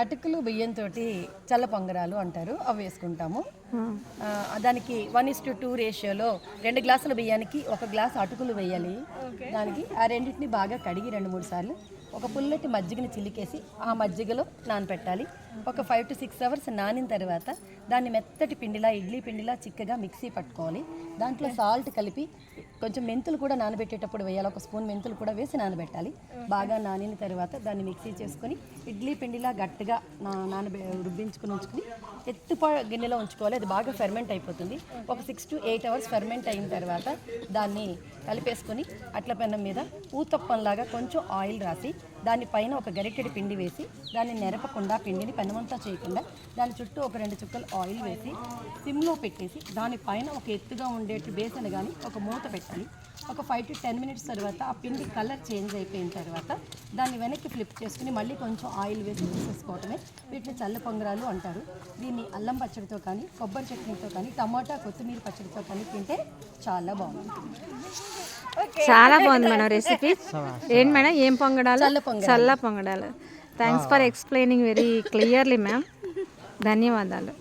అటుకులు బియ్యంతో చల్ల పొంగరాలు అంటారు, అవి వేసుకుంటాము. దానికి 1:2 రేషియోలో 2 గ్లాసుల బియ్యానికి 1 గ్లాస్ అటుకులు వేయాలి. దానికి ఆ రెండింటిని బాగా కడిగి 2-3 సార్లు ఒక పుల్లటి మజ్జిగని చిలికేసి ఆ మజ్జిగలో నానపెట్టాలి. ఒక 5 to 6 అవర్స్ నానిన తర్వాత దాన్ని మెత్తటి పిండిలా, ఇడ్లీ పిండిలా చిక్కగా మిక్సీ పట్టుకోవాలి. దాంట్లో సాల్ట్ కలిపి కొంచెం మెంతులు కూడా నానబెట్టేటప్పుడు వేయాలి. 1 స్పూన్ మెంతులు కూడా వేసి నానబెట్టాలి. బాగా నానిన తర్వాత దాన్ని మిక్సీ చేసుకొని ఇడ్లీ పిండిలా గట్టిగా రుబ్బించుకుని ఎత్తుప గిన్నెలో ఉంచుకోవాలి. అది బాగా ఫెర్మెంట్ అయిపోతుంది. ఒక 6 to 8 అవర్స్ ఫెర్మెంట్ అయిన తర్వాత దాన్ని కలిపేసుకొని అట్ల పెనం మీద ఊతప్పంలాగా కొంచెం ఆయిల్ రాసి దానిపైన ఒక గరిటెడి పిండి వేసి దాన్ని నెరపకుండా, పిండిని పెనమంతా చేయకుండా దాని చుట్టూ ఒక 2 చుక్కలు ఆయిల్ వేసి సిమ్లో పెట్టేసి దానిపైన ఒక ఎత్తుగా ఉండేటి బేసన్ కానీ ఒక మూత పెట్టాలి. ఒక 5 to 10 మినిట్స్ తర్వాత ఆ పిండి కలర్ చేంజ్ అయిపోయిన తర్వాత దాన్ని వెనక్కి ఫ్లిప్ చేసుకుని మళ్ళీ కొంచెం ఆయిల్ వేసి తీసేసుకోవటమే. వీటిని చల్ల పొంగరాలు అంటారు. దీన్ని అల్లం పచ్చడితో కానీ, కొబ్బరి చట్నీతో కానీ, టమాటా కొత్తిమీర పచ్చడితో కానీ తింటే చాలా బాగుంది. చాలా బాగుంది మేడం రెసిపీ. ఏంటి మేడం, ఏం పొంగడాలు? చల్ల పొంగడాలు. Thanks for explaining very clearly ma'am. ధన్యవాదాలు.